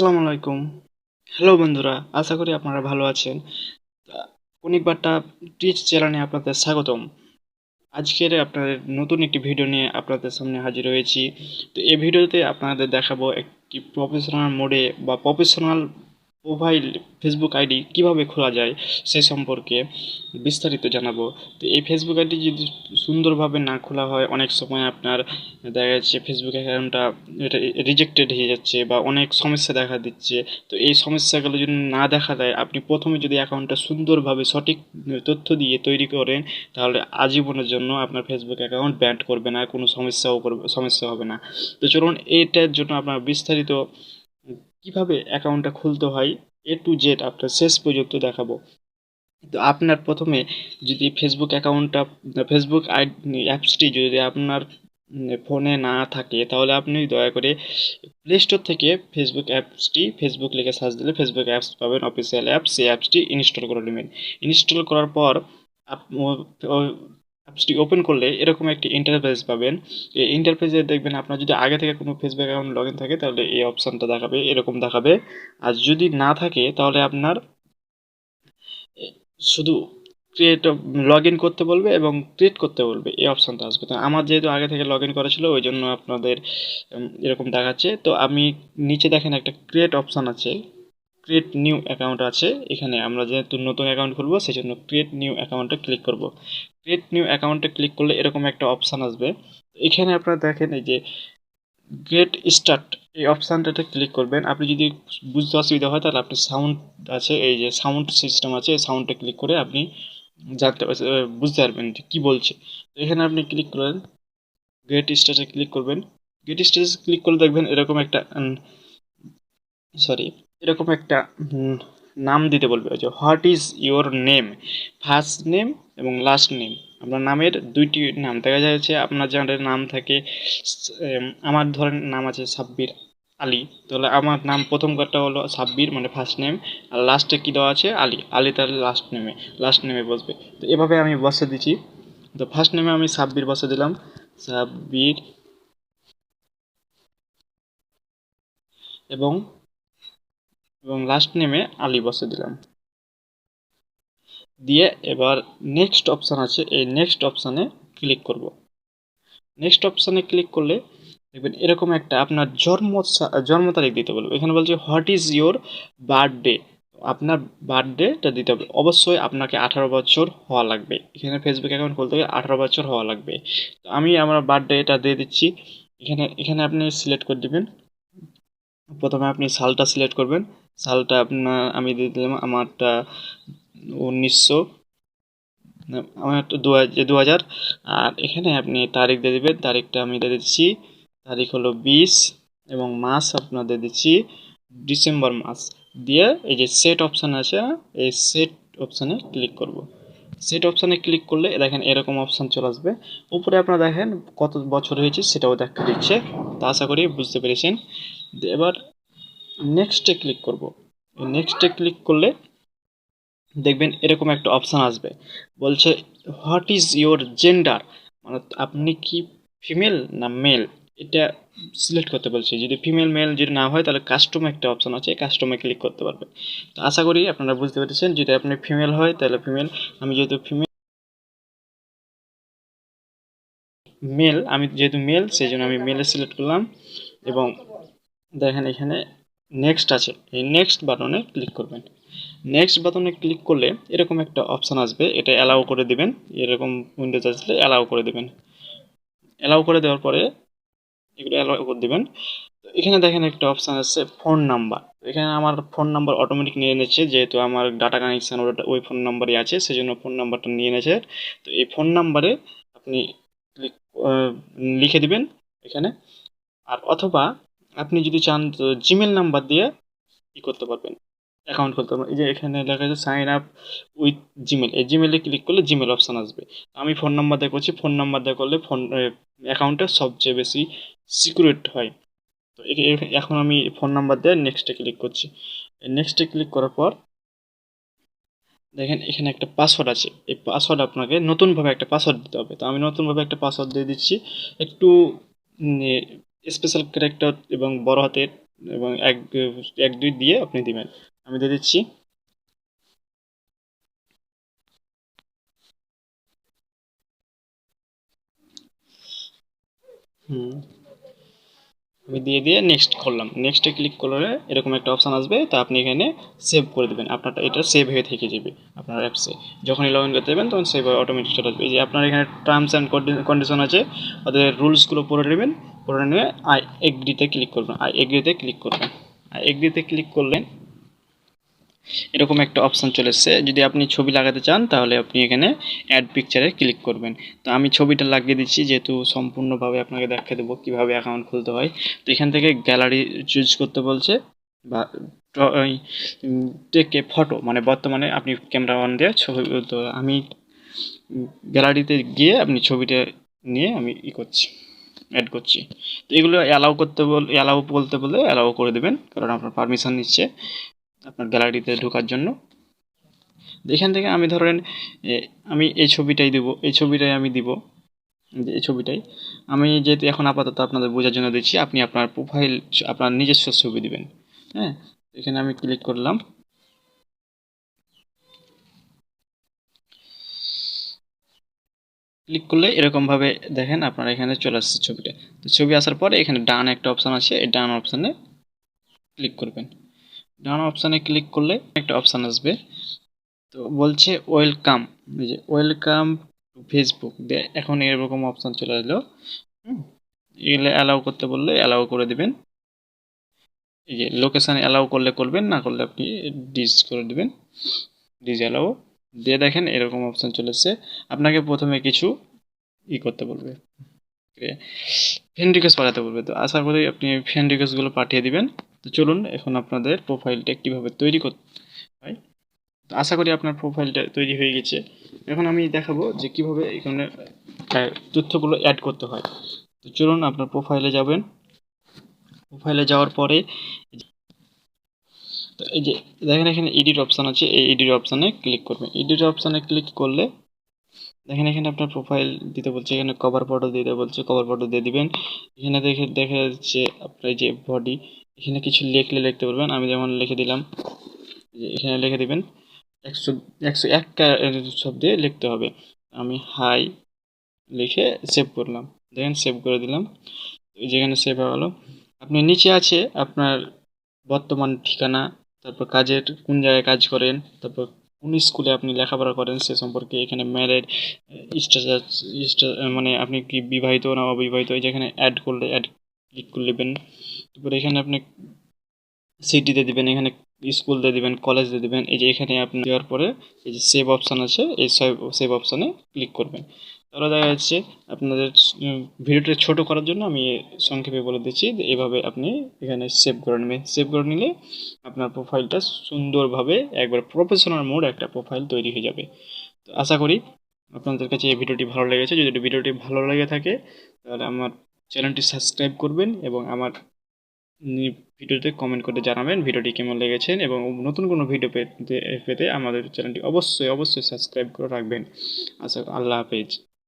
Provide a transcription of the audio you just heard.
আসসালামু আলাইকুম। হ্যালো বন্ধুরা, আশা করি আপনারা ভালো আছেন। কৌনিক বার্তা টিচ চ্যানেলে আপনাদের স্বাগতম। আজকের আপনাদের নতুন একটি ভিডিও নিয়ে আপনাদের সামনে হাজির হয়েছি। তো এই ভিডিওতে আপনাদের দেখাবো একটি প্রফেশনাল মোডে বা প্রফেশনাল প্রোফাইল ফেসবুক আইডি কিভাবে খোলা যায় সে সম্পর্কে বিস্তারিত জানাবো। তো এই ফেসবুক আইডি যদি সুন্দরভাবে না খোলা হয়, অনেক সময় আপনার দেখা যাচ্ছে ফেসবুক অ্যাকাউন্টটা এটা রিজেক্টেড হয়ে যাচ্ছে বা অনেক সমস্যা দেখা দিচ্ছে। তো এই সমস্যাগুলো যদি না দেখা দেয়, আপনি প্রথমে যদি অ্যাকাউন্টটা সুন্দরভাবে সঠিক তথ্য দিয়ে তৈরি করেন, তাহলে আজীবনের জন্য আপনার ফেসবুক অ্যাকাউন্ট ব্যান্ড করবে না, কোনো সমস্যা হবে না। তো চলুন এটার জন্য আপনার বিস্তারিত কিভাবে অ্যাকাউন্টটা খুলতে হয় এ টু জেড আপনার শেষ পর্যন্ত দেখাবো। তো আপনার প্রথমে যদি ফেসবুক অ্যাকাউন্টটা ফেসবুক অ্যাপসটি যদি আপনার ফোনে না থাকে, তাহলে আপনি দয়া করে প্লে স্টোর থেকে ফেসবুক লিখে সার্চ দিলে ফেসবুক অ্যাপস পাবেন, অফিসিয়াল অ্যাপস। সেই অ্যাপসটি ইনস্টল করে নেবেন। ইনস্টল করার পর অ্যাপসটি ওপেন করলে এরকম একটি ইন্টারফেস পাবেন। এই ইন্টারফেসে দেখবেন আপনার যদি আগে থেকে কোনো ফেসবুক অ্যাকাউন্ট লগ ইন থাকে, তাহলে এই অপশানটা দেখাবে, এরকম দেখাবে। আর যদি না থাকে, তাহলে আপনার শুধু ক্রিয়েট লগ ইন করতে বলবে এবং ক্রিয়েট করতে বলবে, এই অপশানটা আসবে। তো আমার যেহেতু আগে থেকে লগ ইন করা ছিল, ওই জন্য আপনাদের এরকম দেখাচ্ছে। তো আমি নিচে দেখেন একটা ক্রিয়েট অপশান আছে, ক্রিয়েট নিউ অ্যাকাউন্ট আছে। এখানে আমরা যেহেতু নতুন অ্যাকাউন্ট খুলবো, সেই জন্য ক্রিয়েট নিউ অ্যাকাউন্টে ক্লিক করব। ক্রিয়েট নিউ অ্যাকাউন্টে ক্লিক করলে এরকম একটা অপশান আসবে। এখানে আপনারা দেখেন এই যে গেট স্টার্ট, এই অপশানটাতে ক্লিক করবেন। আপনি যদি বুঝতে অসুবিধা হয়, তাহলে আপনি সাউন্ড আছে, এই যে সাউন্ড সিস্টেম আছে, এই সাউন্ডে ক্লিক করে আপনি বুঝতে পারবেন যে কী বলছে। তো এখানে আপনি ক্লিক করেন, গেট স্টার্টে ক্লিক করবেন। গেট স্টার্টে ক্লিক করলে দেখবেন এরকম একটা সরি এরকম একটা নাম দিতে বলবে, যে what is your name, first name এবং লাস্ট নেম। আপনার নামের দুইটি নাম দেখা যাচ্ছে। আপনার যাদের নাম থাকে, আমার ধরেন নাম আছে সাব্বির আলী, তাহলে আমার নাম প্রথম কারটা হলো সাব্বির মানে ফার্স্ট নেম, আর লাস্টে কী দেওয়া আছে আলী, আলী তাহলে লাস্ট নেমে বসবে। তো এভাবে আমি বসে দিচ্ছি। তো ফার্স্ট নেমে আমি সাব্বির বসে দিলাম, সাব্বির, এবং লাস্ট নেমে আলী বসে দিলাম দিয়ে এবার নেক্সট অপশান আছে, এই নেক্সট অপশানে ক্লিক করব। নেক্সট অপশানে ক্লিক করলে দেখবেন এরকম একটা আপনার জন্ম তারিখ দিতে বলবে। এখানে বলছে হোয়াট ইজ ইওর বার্থডে, আপনার বার্থডেটা দিতে হবে। অবশ্যই আপনাকে 18 বছর হওয়া লাগবে, এখানে ফেসবুক অ্যাকাউন্ট খুলতে গেলে 18 বছর হওয়া লাগবে। তো আমি আমার বার্থডেটা দিয়ে দিচ্ছি। এখানে এখানে আপনি সিলেক্ট করে দিবেন। প্রথমে আপনি সালটা সিলেক্ট করবেন। সালটা আপনার আমি দিয়ে দিলাম আমারটা 1900, আমার একটা 2000। আর এখানে আপনি তারিখ দিয়ে দেবেন, তারিখটা আমি দিয়ে দিচ্ছি, তারিখ হলো 20, এবং মাস আপনার দিয়ে দিচ্ছি ডিসেম্বর মাস। দিয়ে এই যে সেট অপশান আছে, এই সেট অপশানে ক্লিক করব। সেট অপশানে ক্লিক করলে দেখেন এরকম অপশান চলে আসবে। উপরে আপনারা দেখেন কত বছর হয়েছে সেটাও দেখা দিচ্ছে। তা আশা করি বুঝতে পেরেছেন। এবার নেক্সটে ক্লিক করব। নেক্সটে ক্লিক করলে দেখবেন এরকম একটা অপশান আসবে, বলছে হোয়াট ইজ ইওর জেন্ডার, মানে আপনি কি ফিমেল না মেল, এটা সিলেক্ট করতে বলছে। যদি ফিমেল মেল যদি না হয়, তাহলে কাস্টম একটা অপশান আছে, কাস্টমে ক্লিক করতে পারবে। তো আশা করি আপনারা বুঝতে পেরেছেন। যদি আপনি ফিমেল হয় তাহলে ফিমেল, আমি যেহেতু মেল, সেই জন্য আমি মেলে সিলেক্ট করলাম। এবং দেখেন এখানে নেক্সট আছে, এই নেক্সট বাটনে ক্লিক করবেন। নেক্সট বাটনে ক্লিক করলে এরকম একটা অপশান আসবে, এটা অ্যালাউ করে দিবেন। এরকম উইন্ডোজ আসলে অ্যালাউ করে দিবেন। অ্যালাউ করে দেওয়ার পরে এগুলো অ্যালাউ করে দিবেন। তো এখানে দেখেন একটা অপশান আছে ফোন নাম্বার। এখানে আমার ফোন নাম্বার অটোমেটিক নিয়ে নিচ্ছে, যেহেতু আমার ডাটা কানেকশান ওই ফোন নাম্বারই আছে, সেজন্য ফোন নাম্বারটা নিয়ে নিয়েছে। তো এই ফোন নাম্বারে আপনি ক্লিক লিখে দিবেন এখানে। আর অথবা আপনি যদি চান তো জিমেল নাম্বার দিয়ে করতে পারবেন, অ্যাকাউন্ট খুলতে পারবেন। এই যে এখানে লেখা আছে সাইন আপ উইথ জিমেল, এই জিমেলে ক্লিক করলে জিমেল অপশান আসবে। আমি ফোন নাম্বার দিয়ে করছি, ফোন নাম্বার দিয়ে করলে অ্যাকাউন্টটা সবচেয়ে বেশি সিকিউরিট হয়। তো এখন আমি ফোন নাম্বার দিয়ে নেক্সটে ক্লিক করছি। নেক্সটে ক্লিক করার পর দেখেন এখানে একটা পাসওয়ার্ড আছে, এই পাসওয়ার্ড আপনাকে নতুনভাবে একটা পাসওয়ার্ড দিতে হবে। তো আমি নতুনভাবে একটা পাসওয়ার্ড দিয়ে দিচ্ছি, একটু স্পেশাল ক্যারেক্টার এবং বড় হাতের এবং 1 2 দিয়ে আপনি দিবেন। আমি দিয়ে দিচ্ছি। হুম, আমি দিয়ে নেক্সট করলাম। নেক্সটে ক্লিক করলে এরকম একটা অপশান আসবে, তা আপনি এখানে সেভ করে দেবেন। আপনারটা এটা সেভ হয়ে থেকে যাবে আপনার অ্যাপসে। যখনই লগ ইন করতে যাবেন তখন সেভ হয়ে অটোমেটিক চলে আসবে। এই যে আপনার এখানে টার্মস অ্যান্ড কন্ডিশন আছে, ওদের রুলসগুলো পড়ে নেবেন। পড়ে নিয়ে আই এগ্রিতে ক্লিক করবেন। আই এগ্রিতে ক্লিক করবেন। আই এগ্রিতে ক্লিক করলে এরকম একটা অপশান চলে এসেছে। যদি আপনি ছবি লাগাতে চান তাহলে আপনি এখানে অ্যাড পিকচারে ক্লিক করবেন। তো আমি ছবিটা লাগিয়ে দিচ্ছি, যেহেতু সম্পূর্ণভাবে আপনাকে দেখিয়ে দেবো কীভাবে অ্যাকাউন্ট খুলতে হয়। তো এখান থেকে গ্যালারি চুজ করতে বলছে, বা টেক এ ফটো, মানে বর্তমানে আপনি ক্যামেরা অন দিয়ে ছবি, তো আমি গ্যালারিতে গিয়ে আপনি ছবিটা নিয়ে আমি করছি, অ্যাড করছি। তো এগুলো অ্যালাউ বলতে বলে অ্যালাউ করে দেবেন, কারণ আপনার পারমিশন নিচ্ছে আপনার গ্যালারিতে ঢোকার জন্য। এখান থেকে আমি ধরেন আমি এই ছবিটাই দেবো, এই ছবিটাই আমি দিব, এই ছবিটাই আমি যেহেতু এখন আপাতত আপনাদের বোঝার জন্য দিচ্ছি। আপনি আপনার প্রোফাইল, আপনার নিজস্ব ছবি দিবেন। হ্যাঁ, এখানে আমি ক্লিক করলাম। ক্লিক করলে এরকমভাবে দেখেন আপনার এখানে চলে আসছে ছবিটা। তো ছবি আসার পরে এখানে ডান একটা অপশান আছে, এই ডান অপশানে ক্লিক করবেন। ডান অপশানে ক্লিক করলে একটা অপশান আসবে, তো বলছে ওয়েলকাম, এই যে ওয়েলকাম টু ফেসবুক, এখন এরকম অপশান চলে এলো। এগুলো অ্যালাউ করতে বললে অ্যালাউ করে দিবেন। এই যে লোকেশান অ্যালাউ করলে করবেন, না করলে আপনি ডিস করে দিবেন, ডিস অ্যালাউ দিয়ে দেখেন এরকম অপশান চলে এসছে। আপনাকে প্রথমে কিছু করতে বলবে, ফ্রেন্ড রিকোয়েস্ট পাঠাতে বলবে। তো আশা করি আপনি ফ্রেন্ড রিকোয়েস্টগুলো পাঠিয়ে দিবেন। তো চলুন এখন আপনাদের প্রোফাইলটা কীভাবে তৈরি করতে হয়। তো আশা করি আপনার প্রোফাইলটা তৈরি হয়ে গেছে। এখন আমি দেখাবো যে কীভাবে এখানে তথ্যগুলো অ্যাড করতে হয়। তো চলুন আপনার প্রোফাইলে যাবেন। প্রোফাইলে যাওয়ার পরে তো এই যে দেখেন এখানে এডিট অপশান আছে, এই এডিট অপশানে ক্লিক করবেন। এডিট অপশানে ক্লিক করলে দেখেন এখানে আপনার প্রোফাইল দিতে বলছে, এখানে কভার ফটো দিতে বলছে, কভার ফটো দিয়ে দিবেন। এখানে দেখা যাচ্ছে আপনার যে বডি, এখানে কিছু লিখতে পারবেন। আমি যেমন লিখে দিলাম, এখানে লিখে দিবেন 101 শব্দে লিখতে হবে। আমি হাই লিখে সেভ করলাম। দেখেন সেভ করে দিলাম, যেখানে সেভ হয়ে গেলো। আপনি নিচে আছে আপনার বর্তমান ঠিকানা, তারপর কাজের কোন জায়গায় কাজ করেন, তারপর কোন স্কুলে আপনি লেখাপড়া করেন সে সম্পর্কে, এখানে ম্যারেড স্ট্যাটাস, মানে আপনি কি বিবাহিত না অবিবাহিত, এই যেখানে অ্যাড করলে অ্যাড ক্লিক করে নেবেন। তারপরে এখানে আপনি সিটি দিয়ে দিবেন, এখানে স্কুল দিয়ে দিবেন, কলেজ দিয়ে দিবেন। এই যে এখানে আপনি দেওয়ার পরে এই যে সেভ অপশান আছে, এই সেভ অপশানে ক্লিক করবেন। তাহলে দেখা যাচ্ছে আপনাদের ভিডিওটা ছোট করার জন্য আমি সংক্ষেপে বলে দিচ্ছি যে এভাবে আপনি এখানে সেভ করে নেবেন। সেভ করে নিলে আপনার প্রোফাইলটা সুন্দরভাবে একবার প্রফেশনাল মোড একটা প্রোফাইল তৈরি হয়ে যাবে। তো আশা করি আপনাদের কাছে এই ভিডিওটি ভালো লেগেছে। যদি ভিডিওটি ভালো লেগে থাকে তাহলে আমার চ্যানেলটি সাবস্ক্রাইব করবেন এবং আমার ভিডিওতে কমেন্ট করে জানাবেন ভিডিওটি কেমন লেগেছে, এবং নতুন কোনো ভিডিও পেতে আমাদের চ্যানেলটি অবশ্যই সাবস্ক্রাইব করে রাখবেন। আচ্ছা, আল্লাহ হাফেজ।